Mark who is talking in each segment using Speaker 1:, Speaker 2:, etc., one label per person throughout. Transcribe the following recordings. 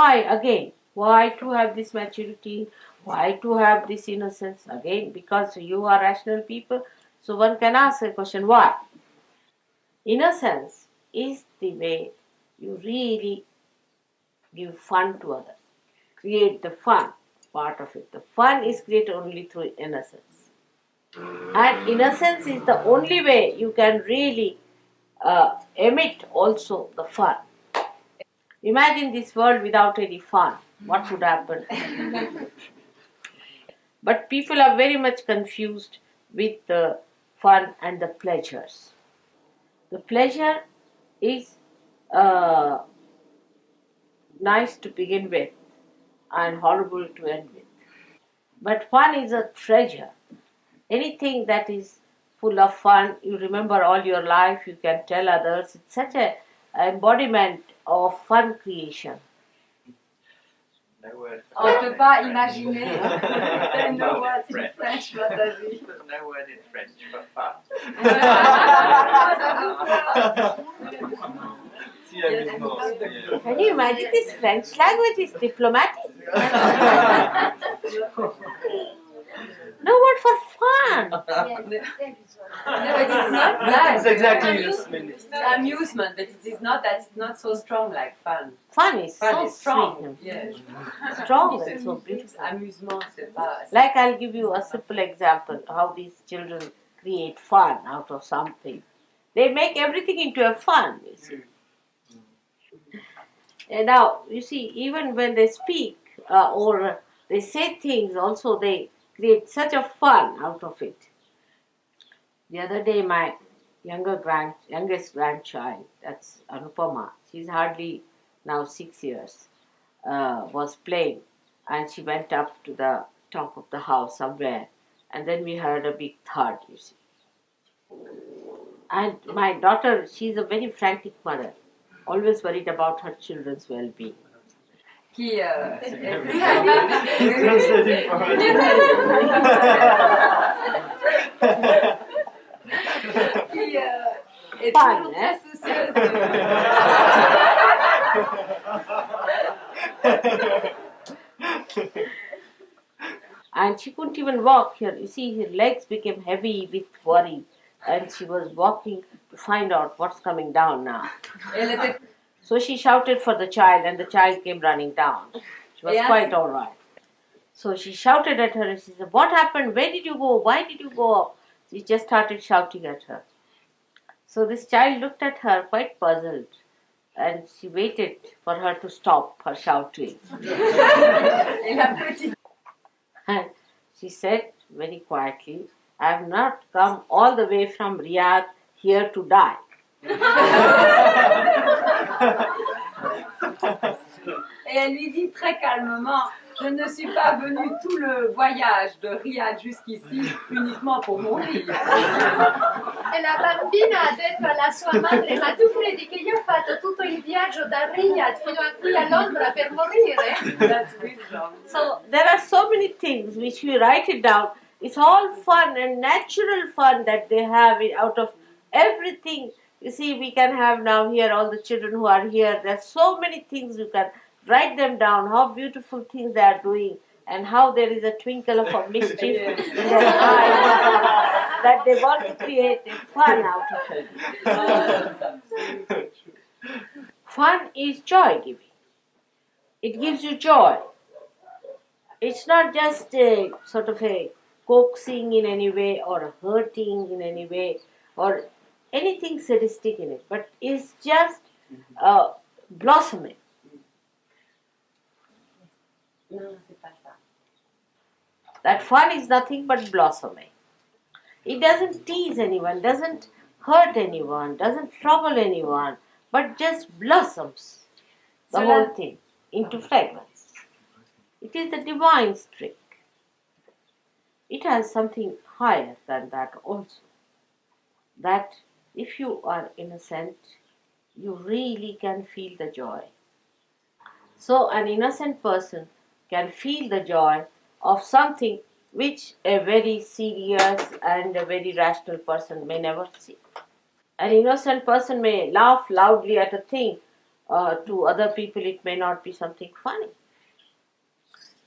Speaker 1: why again? Why to have this maturity? Why to have this innocence? Again, because you are rational people. So one can ask a question, why? Innocence is the way you really give fun to others. Create the fun part of it. The fun is created only through innocence. And innocence is the only way you can really emit also the fun. Imagine this world without any fun. What would happen? But people are very much confused with the fun and the pleasures. The pleasure is uh, nice to begin with and horrible to end with. But fun is a treasure. Anything that is full of fun, you remember all your life, you can tell others. It's such a embodiment of fun creation.
Speaker 2: On ne peut pas imaginer. No words in French, partagé.
Speaker 3: No word in French for fun.
Speaker 1: Can you imagine this French language is diplomatic? No word for fun.
Speaker 2: No, but it's not that.
Speaker 4: It's exactly this meaning.
Speaker 2: Amusement, but it is not that. It's not so strong like fun.
Speaker 1: Fun is
Speaker 2: Fun
Speaker 1: so
Speaker 2: is strong.
Speaker 1: sweet.
Speaker 2: Yes.
Speaker 1: Strong and so beautiful.
Speaker 2: Amusement, c'est pas.
Speaker 1: Like I'll give you a simple example how these children create fun out of something. They make everything into a fun, you see. And now, you see, even when they speak or they say things, also they create such a fun out of it. The other day, my youngest grandchild, that's Anupama, she's hardly now 6 years, was playing, and she went up to the top of the house somewhere, and then we heard a big thud, you see. And my daughter, she's a very frantic mother, always worried about her children's well-being.
Speaker 2: Qui
Speaker 4: Translating for
Speaker 2: est
Speaker 1: Fun,
Speaker 2: toujours
Speaker 1: eh?
Speaker 2: très soucieuse.
Speaker 1: And she couldn't even walk here. You see, her legs became heavy with worry, and she was walking to find out what's coming down now.
Speaker 2: Elle était.
Speaker 1: So she shouted for the child, and the child came running down. She was
Speaker 2: Yes.
Speaker 1: quite all right. So she shouted at her, and she said, "What happened? Where did you go? Why did you go?" She just started shouting at her. So this child looked at her quite puzzled, and she waited for her to stop her shouting.
Speaker 2: Et la petite.
Speaker 1: And she said very quietly, "I have not come all the way from Riyadh here to die."
Speaker 2: Et elle lui dit très calmement, je ne suis pas venue tout le voyage de Riyad jusqu'ici uniquement pour mourir.
Speaker 5: E la bambina ha detto alla sua madre, ma tu credi che io ho fatto tutto il viaggio da Riyadh fino a qui a Londra per morire?
Speaker 2: That's wisdom.
Speaker 1: So there are so many things which we write it down. It's all fun and natural fun that they have out of everything. You see, we can have now here all the children who are here. There's so many things you can write them down, how beautiful things they are doing, and how there is a twinkle of a mischief in their eyes that they want to create a fun out of it. Fun is joy giving. It gives you joy. It's not just a sort of a coaxing in any way or hurting in any way or anything sadistic in it, but it's just blossoming.
Speaker 2: Non, c'est pas ça.
Speaker 1: That fun is nothing but blossoming. It doesn't tease anyone, doesn't hurt anyone, doesn't trouble anyone, but just blossoms the
Speaker 2: So
Speaker 1: whole
Speaker 2: that-
Speaker 1: thing into fragrance. It is the divine trick. It has something higher than that also. That if you are innocent, you really can feel the joy. So an innocent person can feel the joy of something which a very serious and a very rational person may never see. An innocent person may laugh loudly at a thing to other people it may not be something funny.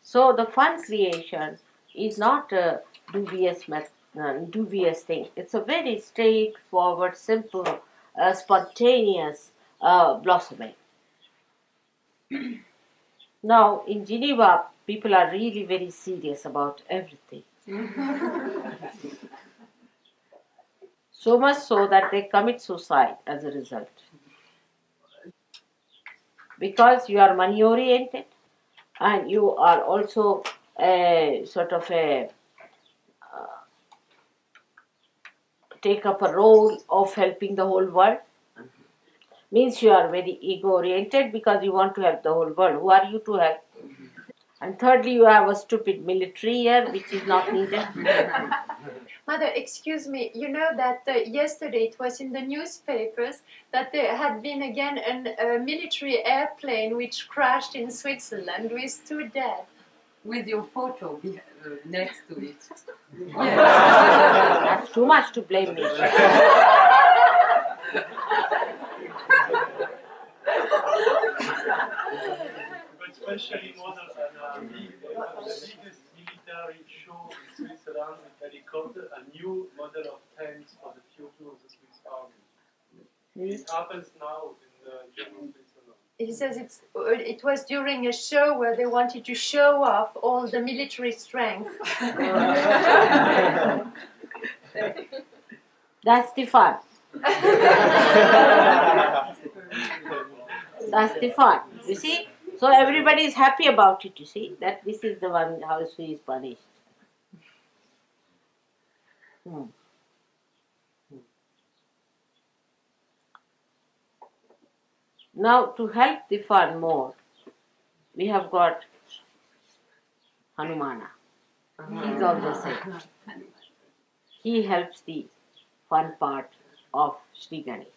Speaker 1: So the fun creation is not a dubious thing. It's a very straightforward, simple, spontaneous blossoming. Now in Geneva, people are really very serious about everything. So much so that they commit suicide as a result. Because you are money oriented and you are also a sort of a take up a role of helping the whole world, means you are very ego oriented because you want to help the whole world. Who are you to help? And thirdly, you have a stupid military here which is not needed.
Speaker 5: Mother, excuse me, you know that yesterday it was in the newspapers that there had been again a military airplane which crashed in Switzerland with 2 dead.
Speaker 2: With your photo next to it.
Speaker 1: That's too much to blame me.
Speaker 4: But especially modern the biggest military show in Switzerland with helicopter, a new model of tanks for the future of the Swiss army. It happens now in the German Switzerland.
Speaker 5: He says it was during a show where they wanted to show off all the military strength.
Speaker 1: That's the fun. That's the fun. You see? So everybody is happy about it, you see, that this is the one how she is punished. Now to help the fun more, we have got Hanumana. He's also same. He helps the fun part of Sri Ganesh.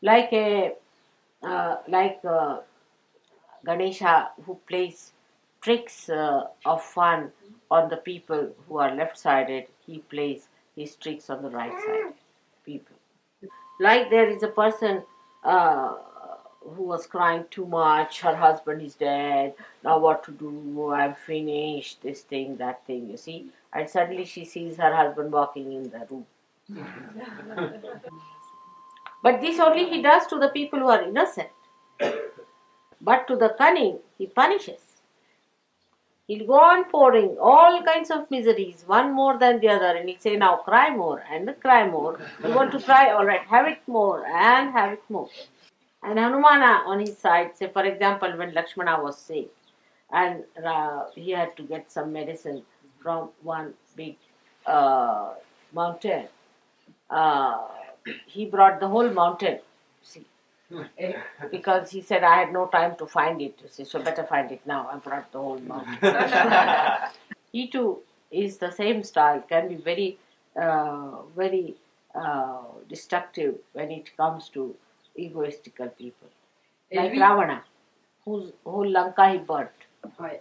Speaker 1: Like Ganesha who plays tricks of fun on the people who are left-sided, he plays his tricks on the right-sided people. Like there is a person who was crying too much, her husband is dead, now what to do, I'm finished, this thing, that thing, you see. And suddenly she sees her husband walking in the room. But this only he does to the people who are innocent. But to the cunning, he punishes. He'll go on pouring all kinds of miseries, one more than the other, and he'll say, now cry more and cry more. You want to cry? All right, have it more and have it more. And Hanumana on his side, say for example, when Lakshmana was sick and he had to get some medicine from one big mountain, he brought the whole mountain, see, because he said, I had no time to find it, so better find it now. I brought the whole mountain. He too is the same style, can be very destructive when it comes to egoistical people. Like Ravana, whose whole Lanka he burnt.
Speaker 2: Ouais.